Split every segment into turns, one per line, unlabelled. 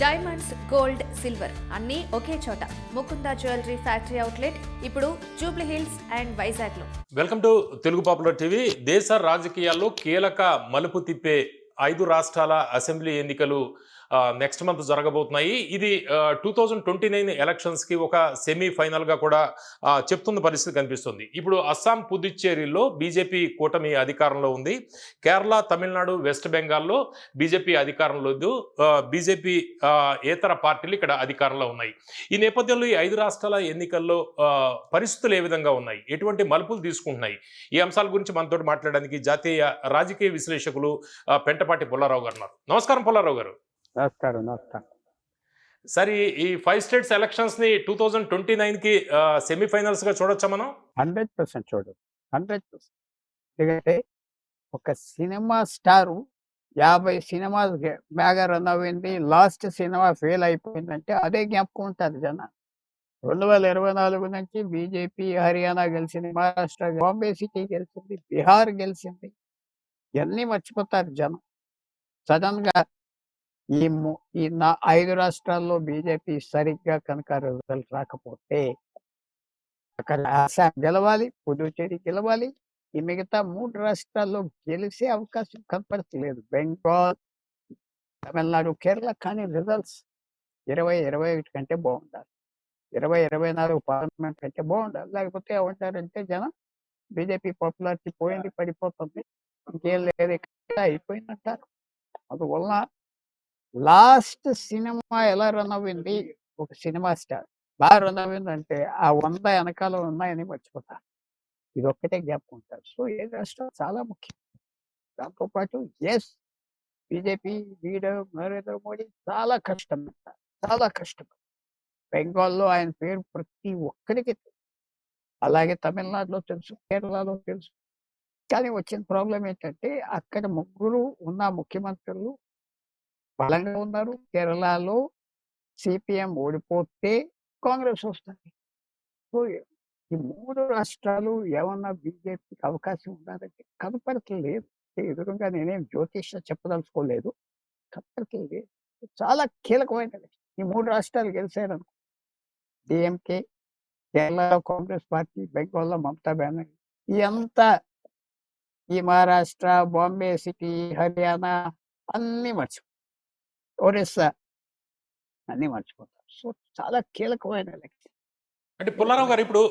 Diamonds, gold, silver అన్నీ ఒకే చోట. Mukunda jewellery factory outlet ఇప్పుడు జూబ్లీ హిల్స్ అండ్ వైజాగ్ లో.
Welcome to Telugu popular TV. దేశ రాజకీయాల్లో కీలక మలుపు తిప్పే 5 రాష్ట్రాల అసెంబ్లీ ఎన్నికలు నెక్స్ట్ మంత్ జరగబోతున్నాయి. ఇది 2029 ఎలక్షన్స్కి ఒక సెమీఫైనల్గా కూడా చెప్తున్న పరిస్థితి కనిపిస్తుంది. ఇప్పుడు అస్సాం, పుదుచ్చేరిలో బీజేపీ కూటమి అధికారంలో ఉంది. కేరళ, తమిళనాడు, వెస్ట్ బెంగాల్లో బీజేపీ అధికారంలో లేదు. బీజేపీ ఏతర పార్టీలు ఇక్కడ అధికారంలో ఉన్నాయి. ఈ నేపథ్యంలో ఈ 5 రాష్ట్రాల ఎన్నికల్లో పరిస్థితులు ఏ విధంగా ఉన్నాయి, ఎటువంటి మలుపులు తీసుకుంటున్నాయి, ఈ అంశాల గురించి మనతో మాట్లాడడానికి జాతీయ రాజకీయ విశ్లేషకులు పెంటపాటి పుల్లారావు గారు ఉన్నారు. నమస్కారం పుల్లారావు గారు.
నమస్కారం.
సరే, ఈ 5 స్టేట్స్ ఎలక్షన్స్ ని 2029కి సెమీఫైనల్స్ గా చూడొచ్చా మనం?
100% చూడదు. 100%. ఎందుకంటే ఒక సినిమా స్టారు 50 సినిమాలు బాగా రన్ అయింది, లాస్ట్ సినిమా ఫెయిల్ అయిపోయిందంటే అదే జ్ఞాపకం ఉంటుంది జనం. 2024 నుంచి బీజేపీ హర్యానా గెలిచింది, మహారాష్ట్ర, బాంబే సిటీ గెలిచింది, బీహార్ గెలిచింది. ఇవన్నీ మర్చిపోతారు జనం. సడన్ గా ఈ 5 రాష్ట్రాల్లో బీజేపీ సరిగ్గా కనుక రిజల్ట్ రాకపోతే అక్కడ అస్సాం గెలవాలి, పుదుచ్చేరి గెలవాలి. ఈ మిగతా 3 రాష్ట్రాల్లో గెలిసే అవకాశం కనపడట్లేదు. బెంగాల్, తమిళనాడు, కేరళ. కానీ రిజల్ట్స్ 2021 కంటే బాగుండాలి, 2024 పార్లమెంట్ కంటే బాగుండాలి. లేకపోతే ఏమంటారంటే జనం బీజేపీ పాపులారిటీ పోయింది, పడిపోతుంది, ఇంకేం లేదు, ఇక్కడ అయిపోయిందంటారు. అందువల్ల లాస్ట్ సినిమా ఎలా రన్ అవ్వింది, ఒక సినిమా స్టార్ బాగా రన్ అవ్విందంటే ఆ 100 వెనకాల ఉన్నాయని మర్చిపోతారు. ఇది ఒక్కటే జ్ఞాపకం ఉంటారు. సో ఏ రాష్ట్రం చాలా ముఖ్యం. దాంతోపాటు బీజేపీ లీడర్ నరేంద్ర మోడీ చాలా కష్టపడతారు, చాలా కష్టపడతారు. బెంగాల్లో ఆయన పేరు ప్రతి ఒక్కరికి తెలుసు, అలాగే తమిళనాడులో తెలుసు, కేరళలో తెలుసు. కానీ వచ్చిన ప్రాబ్లం ఏంటంటే అక్కడ ముగ్గురు ఉన్న ముఖ్యమంత్రులు బలంగా ఉన్నారు. కేరళలో సిపిఎం ఓడిపోతే కాంగ్రెస్ వస్తుంది. సో ఈ 3 రాష్ట్రాలు ఏమన్నా బీజేపీకి అవకాశం ఉన్నదంటే కనపడట్లేదు. ఎదురుగా నేనేం జ్యోతిష్య చెప్పదలుచుకోలేదు, కనపడట్లేదు. చాలా కీలకమైనది. ఈ 3 రాష్ట్రాలు గెలిచారనుకో, డిఎంకే, కేరళలో కాంగ్రెస్ పార్టీ, బెంగాల్లో మమతా బెనర్జీ, ఇదంతా ఈ మహారాష్ట్ర, బాంబే సిటీ, హర్యానా అన్నీ మర్చిపోతారు, ఒరిస్సా అన్నీ మర్చిపోతారు. సో చాలా కీలకమైన ఎలక్షన్.
అంటే పుల్లారావు గారు, ఇప్పుడు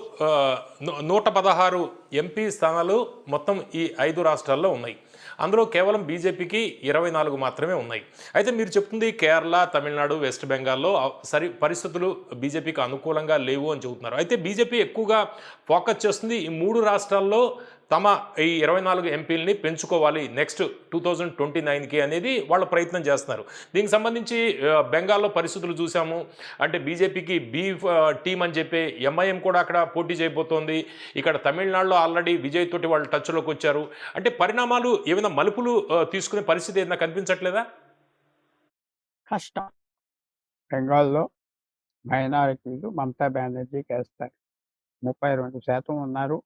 116 ఎంపీ స్థానాలు మొత్తం ఈ 5 రాష్ట్రాల్లో ఉన్నాయి. అందులో కేవలం బీజేపీకి 24 మాత్రమే ఉన్నాయి. అయితే మీరు చెప్తుంది కేరళ, తమిళనాడు, వెస్ట్ బెంగాల్లో పరిస్థితులు బీజేపీకి అనుకూలంగా లేవు అని చెబుతున్నారు. అయితే బీజేపీ ఎక్కువగా ఫోకస్ చేస్తుంది ఈ 3 రాష్ట్రాల్లో తమ ఈ 24 ఎంపీలని పెంచుకోవాలి నెక్స్ట్ 2029కి అనేది వాళ్ళ ప్రయత్నం చేస్తున్నారు. దీనికి సంబంధించి బెంగాల్లో పరిస్థితులు చూసాము. అంటే బీజేపీకి టీం అని చెప్పి ఎంఐఎం కూడా అక్కడ పోటీ చేయబోతోంది. ఇక్కడ తమిళనాడులో ఆల్రెడీ విజయ్ తోటి వాళ్ళు టచ్లోకి వచ్చారు. అంటే పరిణామాలు ఏమైనా మలుపులు తీసుకునే పరిస్థితి ఏదైనా కనిపించట్లేదా?
కష్టం. బెంగాల్లో మైనారిటీలు మమతా బెనర్జీకి వేస్తారు. 32% ఉన్నారు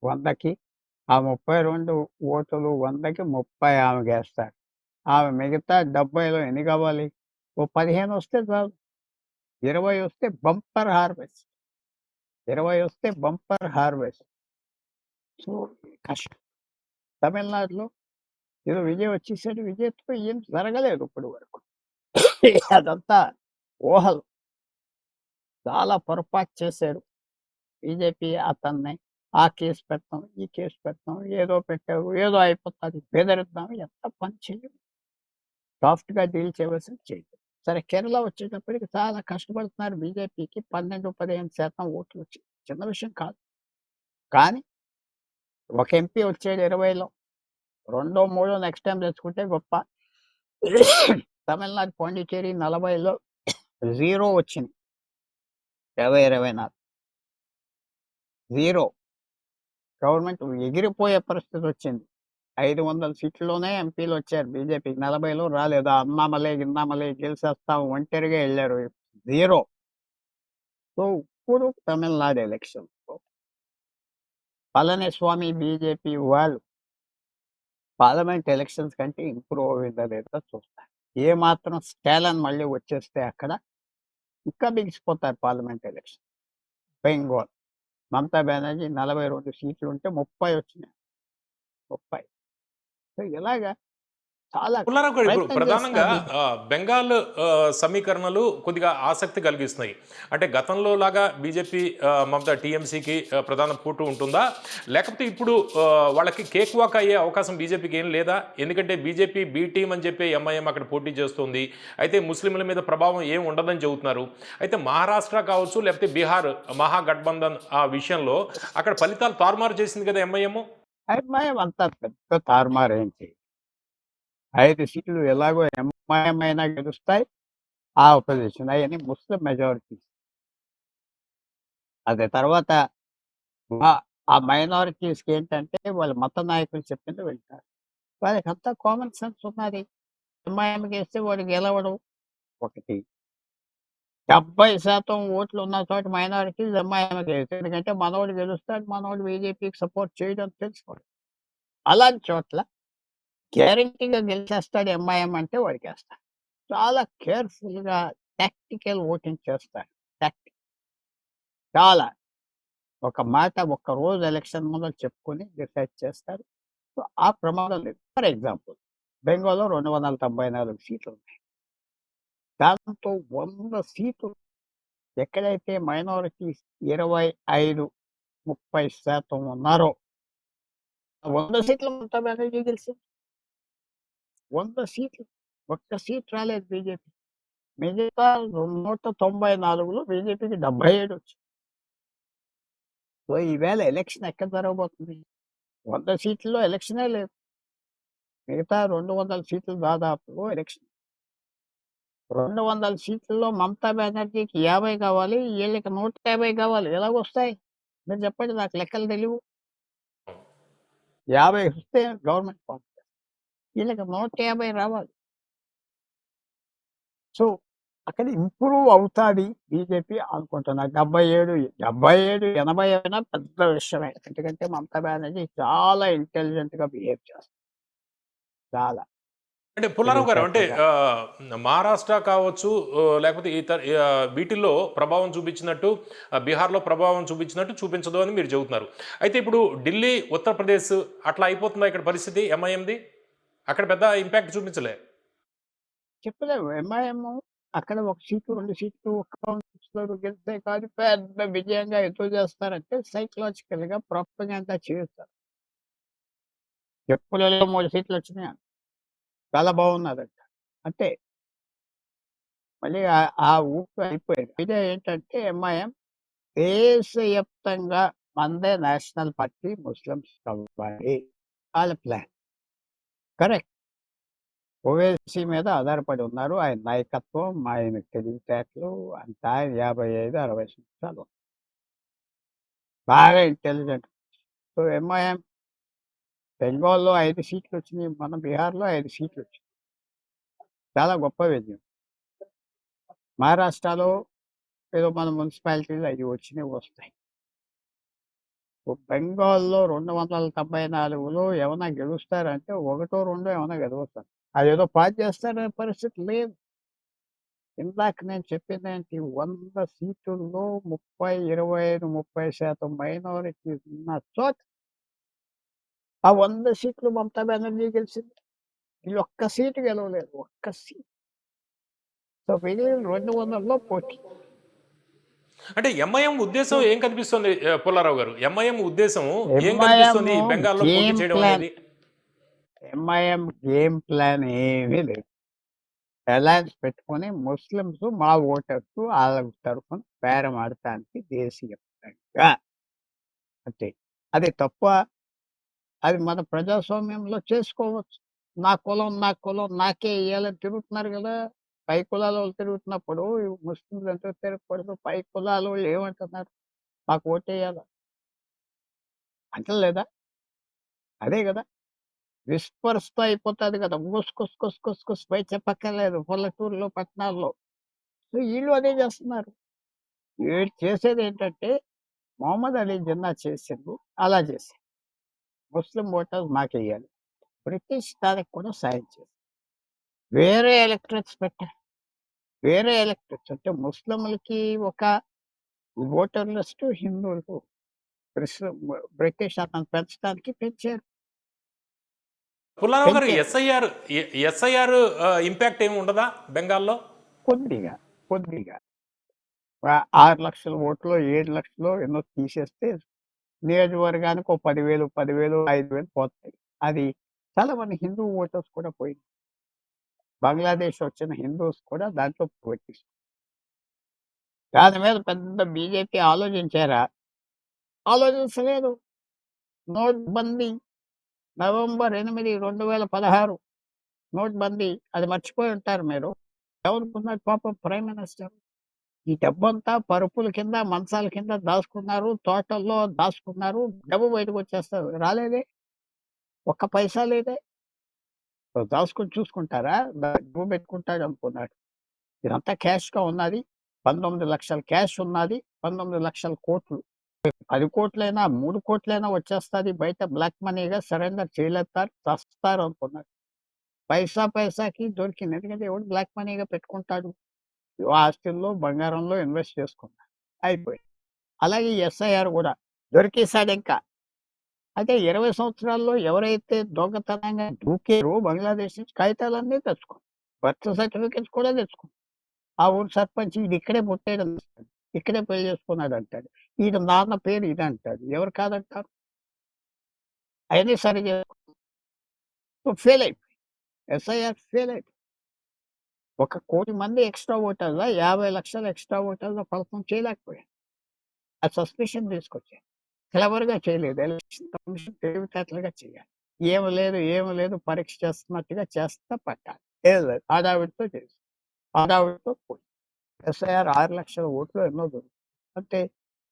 100కి. ఆ 32 ఓటులు 100కి 30 ఆమెకి వేస్తారు. ఆమె మిగతా 70లో ఎన్ని కావాలి? ఓ 15 వస్తే చాలు. 20 వస్తే బంపర్ హార్వెస్ట్. 20 వస్తే బంపర్ హార్వెస్ట్. సో కష్టం. తమిళనాడులో ఏదో విజయ్ వచ్చేసాడు, విజయ్తో ఏం జరగలేదు ఇప్పటి వరకు. అదంతా ఊహలు. చాలా పొరపాటు చేశారు బీజేపీ. అతన్ని ఆ కేసు పెడతాం, ఈ కేసు పెడతాం, ఏదో పెట్టారు, ఏదో అయిపోతుంది, బెదిరిద్దాం, ఎంత పని చేయదు. సాఫ్ట్గా డీల్ చేయవలసింది చేయదు. సరే, కేరళ వచ్చేటప్పటికి చాలా కష్టపడుతున్నారు. బీజేపీకి 12-15% ఓట్లు వచ్చాయి, చిన్న విషయం కాదు. కానీ ఒక ఎంపీ వచ్చాడు 20లో, 2, 3 నెక్స్ట్ టైం తెచ్చుకుంటే గొప్ప. తమిళనాడు, పాండిచేరి 40లో 0 వచ్చింది. 2024 0. గవర్నమెంట్ ఎగిరిపోయే పరిస్థితి వచ్చింది. 500 సీట్లలోనే ఎంపీలు వచ్చారు బీజేపీకి, 40లో రాలేదు. అన్నామలై గిన్నామలై గెలిచేస్తాం ఒంటరిగా వెళ్ళారు, 0. సో ఇప్పుడు తమిళనాడు ఎలక్షన్ పళనిస్వామి బీజేపీ వాళ్ళు పార్లమెంట్ ఎలక్షన్స్ కంటే ఇంప్రూవ్ అయిందా లేదా చూస్తారు. ఏ మాత్రం స్టాలిన్ మళ్ళీ వచ్చేస్తే అక్కడ ఇంకా బిగిసిపోతారు పార్లమెంట్ ఎలక్షన్. బెంగాల్ మమతా బెనర్జీ 42 సీట్లు ఉంటే 30 వచ్చినాయి. 30. సో ఇలాగా చాలా
పుల్లారావు గారు ఇప్పుడు
ప్రయత్నం
ప్రధానంగా
చేస్తున్నారు.
బెంగాల్ సమీకరణలు కొద్దిగా ఆసక్తి కలిగిస్తున్నాయి. అంటే గతంలో లాగా బీజేపీ మమతా టీఎంసీకి ప్రధాన పోటు ఉంటుందా, లేకపోతే ఇప్పుడు వాళ్ళకి కేక్ వాక్ అయ్యే అవకాశం బీజేపీకి ఏం లేదా? ఎందుకంటే బీజేపీ బీ టీం అని చెప్పి ఎంఐఎం అక్కడ పోటీ చేస్తుంది. అయితే ముస్లింల మీద ప్రభావం ఏం ఉండదని చెబుతున్నారు. అయితే మహారాష్ట్ర కావచ్చు లేకపోతే బీహార్ మహాగఠబంధన్ ఆ విషయంలో అక్కడ ఫలితాలు తారుమారు చేసింది కదా ఎంఐఎం.
ఎంఐఎం అంతా పెద్ద తారుమారు ఏంటి, 5 సీట్లు ఎలాగో ఎంఐఎం అయినా గెలుస్తాయి. ఆ అపోజిషన్ అవన్నీ ముస్లిం మెజారిటీస్. అదే తర్వాత ఆ మైనారిటీస్కి ఏంటంటే వాళ్ళ మత నాయకులు చెప్పింది వింటారు. వాళ్ళకంతా కామన్ సెన్స్ ఉన్నది. ఎంఐఎంకి వేస్తే వాడు గెలవడం ఒకటి. 70% ఓట్లు ఉన్న చోట మైనారిటీస్ ఎంఐఎంకి వేస్తారు. ఎందుకంటే మనోడు గెలుస్తాడు, మనోడు బీజేపీకి సపోర్ట్ చేయడం తెలుసుకోడు. అలాంటి చోట్ల గ్యారంటీగా గెలిచేస్తాడు ఎంఐఎం అంటే వాడికేస్తాడు. చాలా కేర్ఫుల్గా టాక్టికల్ ఓటింగ్ చేస్తాడు. టాక్టిక్ చాలా ఒక మాట ఒక్క రోజు ఎలక్షన్ ముందు చెప్పుకొని డిసైడ్ చేస్తారు. సో ఆ ప్రమాదం లేదు. ఫర్ ఎగ్జాంపుల్ బెంగాల్లో 294 సీట్లు ఉన్నాయి. దాంతో 100 సీట్లు ఎక్కడైతే మైనారిటీస్ 25-30% ఉన్నారో 100 సీట్లు మమతా బెనర్జీ గెలిచింది. 100 సీట్లు, ఒక్క సీట్ రాలేదు బీజేపీ. మిగతా 194లో బీజేపీకి 77 వచ్చింది. సో ఈవేళ ఎలక్షన్ ఎక్కడ జరగబోతుంది? 100 సీట్లలో ఎలక్షనే లేదు. మిగతా 200 సీట్లు దాదాపు ఎలక్షన్. 200 సీట్లలో మమతా బెనర్జీకి 50 కావాలి, వీళ్ళకి 150 కావాలి. ఎలాగొస్తాయి మీరు చెప్పండి, నాకు లెక్కలు తెలియవు. 50 వస్తే గవర్నమెంట్ ఫామ్ చేస్తారు, వీళ్ళకి 150 రావాలి. సో అక్కడ ఇంప్రూవ్ అవుతాది బీజేపీ అనుకుంటున్నా. 77, 80 అయినా పెద్ద విషయమే. ఎందుకంటే మమతా బెనర్జీ చాలా ఇంటెలిజెంట్గా బిహేవ్ చేస్తారు. చాలా
అంటే పుల్లారావు గారు అంటే
తెలివితేటలుగా.
మహారాష్ట్ర కావచ్చు, లేకపోతే ఇతర వీటిల్లో ప్రభావం చూపించినట్టు బీహార్లో ప్రభావం చూపించినట్టు చూపించదు అని మీరు చెబుతున్నారు. అయితే ఇప్పుడు ఢిల్లీ, ఉత్తరప్రదేశ్ అట్లా అయిపోతుందా ఇక్కడ పరిస్థితి ఎంఐఎంది? అక్కడ పెద్ద ఇంపాక్ట్ చూపించలే.
చెప్పలేము. ఎంఐఎం అక్కడ 1 సీటు, 2 సీట్లు, ఒక్క కాన్స్టిట్యూన్సీలో గెలిస్తే కాదు పెద్ద విజయంగా ఎందుకు చేస్తారంటే సైకలాజికల్‌గా ప్రొపగండా చేస్తారు. చెప్పులలో 3 సీట్లు వచ్చినాయి. చాలా బాగున్నదంట. అంటే మళ్ళీ ఆ ఊపు అయిపోయింది. ఇదే ఏంటంటే ఎంఐఎం దేశవ్యాప్తంగా మనదే నేషనల్ పార్టీ ముస్లిమ్స్ అవ్వాలి. వాళ్ళ ప్లాన్. కరెక్ట్. ఓవైసీ మీద ఆధారపడి ఉన్నారు. ఆయన నాయకత్వం, ఆయన తెలివితేటలు అంతా 55, 60 సంవత్సరాలు. బాగా ఇంటెలిజెంట్. సో ఎంఐఎం బెంగాల్‌లో 5 సీట్లు వచ్చినాయి. మన బీహార్‌లో 5 సీట్లు వచ్చినాయి. చాలా గొప్ప విజయం. మహారాష్ట్రలో ఏదో మన మున్సిపాలిటీలు అవి వచ్చినవి వస్తాయి. బెంగాల్లో 294లో ఏమన్నా గెలుస్తారంటే ఒకటో రెండో ఏమన్నా గెలుస్తారు. అదేదో పాస్ చేస్తారనే పరిస్థితి లేదు. ఇందాక నేను చెప్పిందేంటి, 100 సీటుల్లో 30, 25, 30% మైనారిటీస్ ఉన్న చోట ఆ 100 సీట్లు మమతా బెనర్జీ గెలిచింది. వీళ్ళు ఒక్క సీటు గెలవలేదు. ఒక్క సీట్. సో మిగిలిన 200లో పోటీ.
అంటే ఎంఐఎం ఉద్దేశం ఏం కనిపిస్తుంది పుల్లారావు గారు? ఎంఐఎం ఉద్దేశం ఏం
ఎంఐఎం
కనిపిస్తుంది ఈ బెంగాల్లో పోటీ
గేమ్
చేయడం
ప్లాన్
అనేది?
ఎంఐఎం గేమ్ ప్లాన్ ఏమీ లేదు. అలయన్స్ పెట్టుకొని ముస్లిమ్స్ మా ఓటర్స్ వాళ్ళ తరఫున బేరం ఆడటానికి దేశీయంగా అంతే. అది తప్ప అది మన ప్రజాస్వామ్యంలో చేసుకోవచ్చు. నా కులం, నా కులం నాకే ఇయ్యాలని తిరుగుతున్నారు కదా! పై కులాల వాళ్ళు తిరుగుతున్నప్పుడు ముస్లింలు ఎందుకు తిరగకూడదు? పై కులాల వాళ్ళు ఏమంటున్నారు? మాకు ఓటేయాల అంటలేదా? అదే కదా! విస్పర్స్‌తో అయిపోతది కదా! గుస్ గుస్ గుస్ గుస్ గుస్ పోయి చెప్పక్కర్లేదు పల్లెటూరులో, పట్టణాల్లో. సో ఈళ్ళు అదే చేస్తున్నారు. వీళ్ళు చేసేదేంటంటే మొహమ్మద్ అలీ జిన్నా చేసింది అలా చేశారు. ముస్లిం ఓటర్స్ మాకెయ్యాలి. బ్రిటిష్ దానికి కూడా సాయం చేశారు. వేరే ఎలక్టరేట్స్ పెట్టారు. వేరే ఎలక్టరేట్స్ అంటే ముస్లింలకి ఒక ఓటర్ లిస్ట్, హిందువులకు బ్రిస్ బ్రిటిష్ అతను పెంచడానికి పెంచారు.
పుల్లారావు గారు
పెంచారు.
ఎస్ఐఆర్ ఇంపాక్ట్ ఏమి ఉండదా బెంగాల్లో?
కొద్దిగా, కొద్దిగా 6,00,000 ఓట్లు, 7,00,000 ఎన్నో తీసేస్తే నియోజకవర్గానికి ఓ 10,000, 5,000 పోతాయి. అది చాలా మంది హిందూ ఓటర్స్ కూడా పోయింది. బంగ్లాదేశ్ వచ్చిన హిందూస్ కూడా దాంట్లో పోటీ. దాని మీద పెద్ద బీజేపీ ఆలోచించారా? ఆలోచించలేదు. నోట్‌బందీ నవంబర్ 8, 2016 నోట్‌బందీ అది మర్చిపోయి ఉంటారు మీరు. ఎవరుకున్నారు పాపం ప్రైమ్ మినిస్టర్. ఈ డబ్బంతా పరుపుల కింద, మంచాల కింద దాచుకున్నారు. తోటల్లో దాచుకున్నారు. డబ్బు బయటకొచ్చేస్తది. రాలేదే. ఒక్క పైసా లేదే. దాచుకొని చూసుకుంటారా? డబ్బు పెట్టుకుంటాడనుకున్నాడు. ఇదంతా క్యాష్‌గా ఉన్నది. 19,00,000 క్యాష్ ఉన్నది. 19,00,000 10,00,00,000 3,00,00,000 వచ్చేస్తది. బయట బ్లాక్ మనీగా సరెండర్ చేయలేతారు. చస్తారనుకున్నాడు. పైసాకి దొరికింది. ఎందుకంటే ఎవడు బ్లాక్ మనీగా పెట్టుకుంటాడు? ఆస్తుల్లో, బంగారంలో ఇన్వెస్ట్ చేసుకున్నాడు. అయిపోయింది. అలాగే ఎస్ఐఆర్ గూడా దొరికేసాడింకా. అయితే 20 సంవత్సరాల్లో ఎవరైతే దొంగతనంగా దూకారో బంగ్లాదేశ్ నుంచి కాగితాలన్నీ తెచ్చుకున్నారు. బర్త్ సర్టిఫికేట్స్ కూడా తెచ్చుకున్నారు. ఆ ఊరు సర్పంచ్ ఈడిక్కడే పుట్టాడంటాడు. ఇక్కడే పెళ్లి చేసుకున్నాడంటాడు. ఈడి నాన్న పేరు ఇదంటాడు. ఎవరు కాదంటారు? అయన్నీ సరి ఫెయిల్ అయిపోయాయి. ఎస్ఐఆర్ ఫెయిల్ అయిపోయింది. 1,00,00,000 మంది ఎక్స్‌ట్రా ఓటర్ల 50,00,000 ఎక్స్‌ట్రా ఓటర్ల ఫలితం చేయలేకపోయారు. ఆ సస్పెషన్ తీసుకొచ్చారు. క్లెవర్‌గా చేయలేదు. ఎలక్షన్ కమిషన్ తెలివితేటలుగా చేయాలి. ఏమి లేదు పరీక్ష చేస్తున్నట్టుగా చేస్తా పట్టాలి. ఏం లేదు. హడావిడితో చేసి హడావిడితో పోయింది. ఎస్ఐఆర్ 6,00,000 ఓట్లు ఎన్నో దొరికాయి. అంటే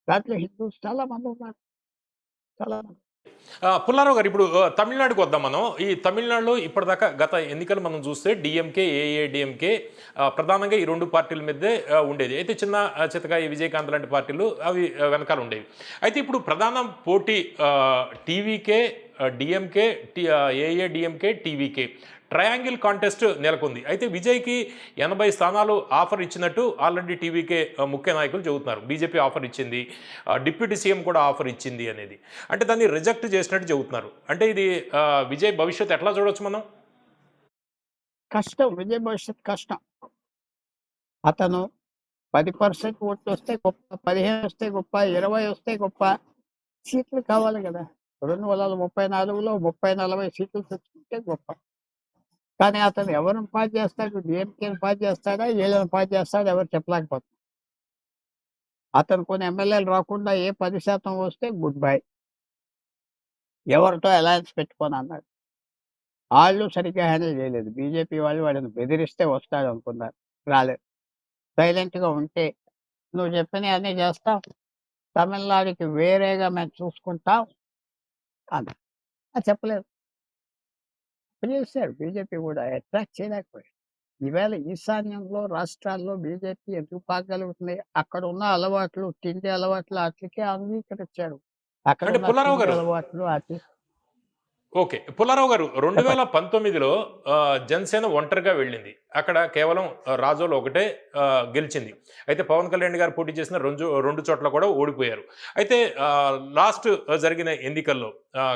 దాంట్లో హిందూస్ చాలా మంది ఉన్నారు. చాలా మంది.
పుల్లారావు గారు ఇప్పుడు తమిళనాడుకి వద్దాం మనం. ఈ తమిళనాడులో ఇప్పటిదాకా గత ఎన్నికలు మనం చూస్తే డీఎంకే, ఏఐఏడీఎంకే ప్రధానంగా ఈ 2 పార్టీల మీదే ఉండేది. అయితే చిన్న చితక ఈ విజయకాంత్ లాంటి పార్టీలు అవి వెనకాల ఉండేవి. అయితే ఇప్పుడు ప్రధాన పోటీ TVK, DMK, AIADMK, TVK triangle contest నెలకొంది. అయితే విజయ్కి 80 స్థానాలు ఆఫర్ ఇచ్చినట్టు ఆల్రెడీ టీవీకే ముఖ్య నాయకులు చెబుతున్నారు. బీజేపీ ఆఫర్ ఇచ్చింది, డిప్యూటీ సీఎం కూడా ఆఫర్ ఇచ్చింది అనేది. అంటే దాన్ని రిజెక్ట్ చేసినట్టు చెబుతున్నారు. అంటే ఇది విజయ్ భవిష్యత్ ఎట్లా చూడొచ్చు మనం?
కష్టం. విజయ్ భవిష్యత్ కష్టం. అతను 10% ఓట్లు వస్తే గొప్ప, 15 వస్తే గొప్ప, 20 వస్తే గొప్ప. సీట్లు కావాలి గదా! 2034లో 30, 40 సీట్లు తెచ్చుకుంటే గొప్ప. కానీ అతను ఎవరిని పాస్ చేస్తాడు? డీఎంకేని పాస్ చేస్తాడా? ఈళ్ళని పాస్ చేస్తాడా? ఎవరు చెప్పలేకపోతున్నారు. అతను కొన్ని ఎమ్మెల్యేలు రాకుండా ఏ 10% వస్తే గుడ్ బై. ఎవరితో అలయన్స్ పెట్టుకోనన్నాడు. ఆళ్ళు సరిగ్గా హ్యాండిల్ చేయలేదు. బీజేపీ వాళ్ళు వాడిని బెదిరిస్తే వస్తాడనుకున్నారు. రాలేదు. సైలెంట్‌గా ఉంటే నువ్వు చెప్పినయన్నీ చేస్తాం. తమిళనాడుకి వేరేగా మేము చూసుకుంటాం అన్నారు. అది చెప్పలేదు. చేశారు బీజేపీ కూడా అట్రాక్ట్ చేయలేకపోయారు. ఈవేళ ఈశాన్యంలో రాష్ట్రాల్లో బీజేపీ ఎందుకు పాకగలుగుతుంది? అక్కడ ఉన్న అలవాట్లు, తిండి అలవాట్లు ఆటిలకే అంగీకరించాడు. అక్కడ
అంటే
ఉన్న
పుల్లారావు
తిండి
గారు
అలవాట్లు ఆటి
ఓకే. పుల్లారావు గారు
చెప్పండి.
2019లో జనసేన ఒంటరిగా వెళ్ళింది. అక్కడ కేవలం రాజోలు ఒకటే గెలిచింది. అయితే పవన్ కళ్యాణ్ గారు పోటీ చేసిన 2 చోట్ల కూడా ఓడిపోయారు. అయితే లాస్ట్ జరిగిన ఎన్నికల్లో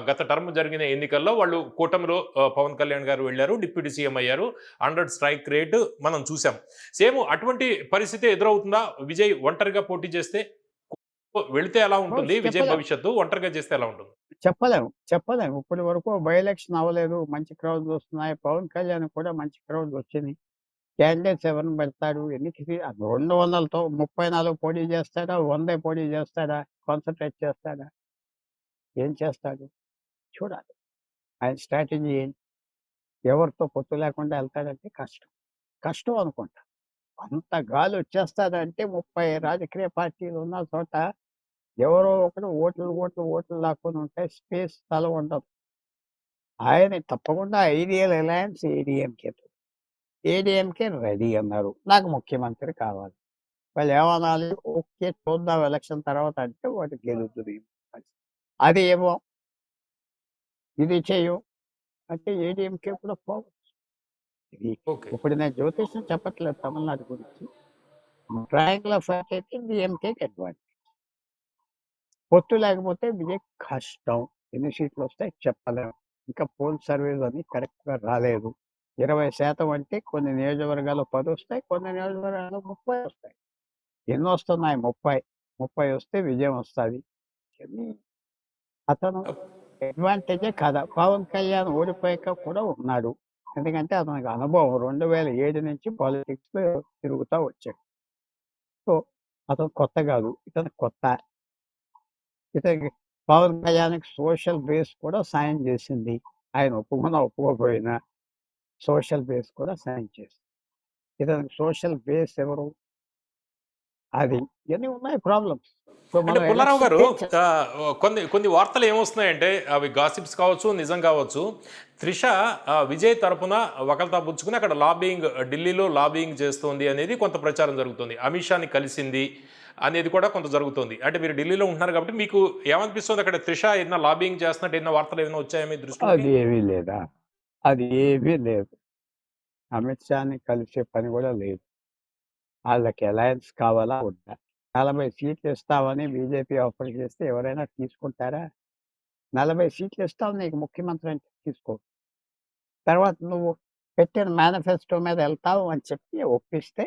గత టర్మ్ జరిగిన ఎన్నికల్లో వాళ్ళు కూటమిలో పవన్ కళ్యాణ్ గారు వెళ్లారు. డిప్యూటీ సీఎం అయ్యారు. 100 స్ట్రైక్ రేట్ మనం చూసాం. సేమ్ అటువంటి పరిస్థితి ఎదురవుతుందా? విజయ్ ఒంటరిగా పోటీ చేస్తే? వెళితే ఎలా ఉంటుంది? విజయ్
చెప్పలేం.
భవిష్యత్తు ఒంటరిగా చేస్తే ఎలా ఉంటుంది?
చెప్పలేము. ఇప్పటి వరకు బై ఎలక్షన్ అవ్వలేదు. మంచి క్రౌడ్స్ వస్తున్నాయి. పవన్ కళ్యాణ్ కూడా మంచి క్రౌడ్స్ వచ్చినాయి. క్యాండిడేట్స్ ఎవరిని పెడతాడు? ఎన్నికకి 200తో 34 పోటీ చేస్తాడా? 100 పోటీ చేస్తాడా? కాన్సంట్రేట్ చేస్తాడా? ఏం చేస్తాడు? చూడాలి. ఆయన స్ట్రాటజీ ఏంటి? ఎవరితో పొత్తు లేకుండా వెళ్తాడంటే కష్టం. కష్టం అనుకుంటా. అంత గాలొచ్చేస్తదంటే 30 రాజకీయ పార్టీలు ఉన్న చోట ఎవరో ఒకడు ఓట్లు లాక్కొని ఉంటాయి. స్పేస్ స్థలం ఉండదు. ఆయన తప్పకుండా ఐడియల్ అలయన్స్ ఏడీఎంకేతో. ఏడీఎంకే రెడీ అన్నారు. నాకు ముఖ్యమంత్రి కావాలి. వాళ్ళు ఏమనాలి? ఓకే చూద్దాం ఎలక్షన్ తర్వాత అంటే వాడు గెలుతుది. అది ఏమో ఇది చెయ్యం అంటే ఏడీఎంకే కూడా పోవచ్చు. ఇది
ఓకే.
ఇప్పుడు నేను జ్యోతిష్యం చెప్పట్లేదు తమిళనాడు గురించి. ట్రయాంగిల్ ఆఫ్ ఎర్త్ అయితే డీఎంకేకి అడ్వాంటేజ్. పొత్తు లేకపోతే విజయ్ కష్టం. ఎన్ని సీట్లు వస్తాయి చెప్పలేము. ఇంకా పోల్ సర్వేలు అన్ని కరెక్ట్‌గా రాలేదు. 20% అంటే కొన్ని నియోజకవర్గాల్లో 10 వస్తాయి. కొన్ని నియోజకవర్గాల్లో 30 వస్తాయి. ఎన్నొస్తున్నాయి 30. 30 వస్తే విజయం వస్తది. కానీ అతను అడ్వాంటేజే కదా! పవన్ కళ్యాణ్ ఓడిపోయాక కూడా ఉన్నాడు. ఎందుకంటే అతనికి అనుభవం 2007 నుంచి పాలిటిక్స్‌లో తిరుగుతా వచ్చాడు. సో, అతను కొత్త కాదు. ఇతను కొత్త. ఇతనికి పవన్ కళ్యాణ్‌కి సోషల్ బేస్ కూడా సాయం చేసింది. ఆయన ఒప్పుకున్నా, ఒప్పుకోకపోయినా సోషల్ బేస్ కూడా సాయం చేసింది. ఇతనికి సోషల్ బేస్ ఎవరు? అది. ఇవన్నీ ఉన్నాయి ప్రాబ్లమ్స్. సో,
అంటే
మనం
పుల్లారావు గారు
ఎలక్షన్ చేసేస్తాం.
కొన్ని కొన్ని వార్తలు ఏమొస్తున్నాయంటే అవి గాసిప్స్ కావచ్చు, నిజం కావచ్చు. త్రిష విజయ్ తరపున వకల్తా పుచ్చుకుని అక్కడ లాబింగ్, ఢిల్లీలో లాబింగ్ చేస్తోంది అనేది కొంత ప్రచారం జరుగుతుంది. అమిత్ షాని కలిసింది అనేది కూడా కొంత జరుగుతుంది. అంటే మీరు ఢిల్లీలో ఉంటున్నారు కాబట్టి మీకు ఏమనిపిస్తుంది, అక్కడ త్రిష ఏదైనా లాబింగ్ చేస్తున్నట్టు ఏదైనా వార్తలు ఏమైనా వచ్చాయా మీ దృష్టిలోకి?
అది ఏమీ లేదా? అది ఏమీ లేదు. అమిత్ షాని కలిసే పని కూడా లేదు. ఆళ్ళకి అలయన్స్ కావాలా వద్దా? 40 సీట్లు ఇస్తామని బీజేపీ ఆఫర్ చేస్తే ఎవరైనా తీసుకుంటారా? 40 సీట్లు ఇస్తాం నీకు ముఖ్యమంత్రి అంటే తీసుకో. తర్వాత నువ్వు పెట్టిన మేనిఫెస్టో మీద వెళ్తావు అని చెప్పి ఒప్పిస్తే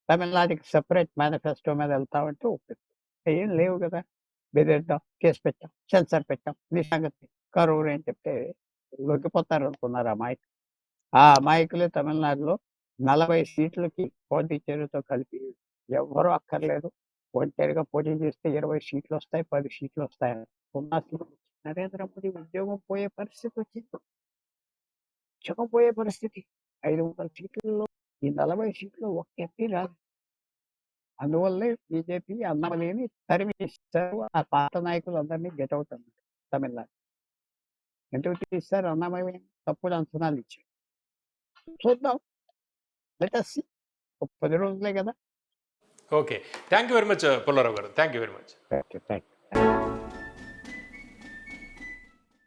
తమిళనాడుకి సెపరేట్ మేనిఫెస్టో మీద వెళ్తావంటే ఒప్పిస్తా. ఏం లేవు కదా! బెదిరిద్దాం, కేసు పెట్టాం, సెన్సార్ పెట్టాం, నీ సంగతి కరూరు అని చెప్తే లొంగిపోతారు అనుకున్నారు అమాయకులు. ఆ అమాయకులే తమిళనాడులో 40 సీట్లకి పాండిచ్చేరితో కలిపి ఎవ్వరూ అక్కర్లేదు. ఒంటరిగా పోటీ చేస్తే 20 సీట్లొస్తాయి, 10 సీట్లొస్తాయని. ఉన్న సీట్లు నరేంద్ర మోడీ ఉద్యోగం పోయే పరిస్థితి వచ్చింది. ఉద్యోగం పోయే పరిస్థితి. 500 సీట్లలో ఈ 40 సీట్లు ఒక్క ఎంపీ రాదు. అందువల్లే బీజేపీ అన్నమనేని తరిమేశారు. ఆ పాత నాయకులందరినీ గెట్ ఔట్ అన్నారు తమిళనాడు. ఎందుకు తీశారు అన్నమయ్యని? తప్పుడు అంచనాలిచ్చారు. చూద్దాం. Let us see. ఒక 10 రోజులే కదా!
Okay. Thank you very much Pullarao garu. Thank you very much.
Okay. Thank you.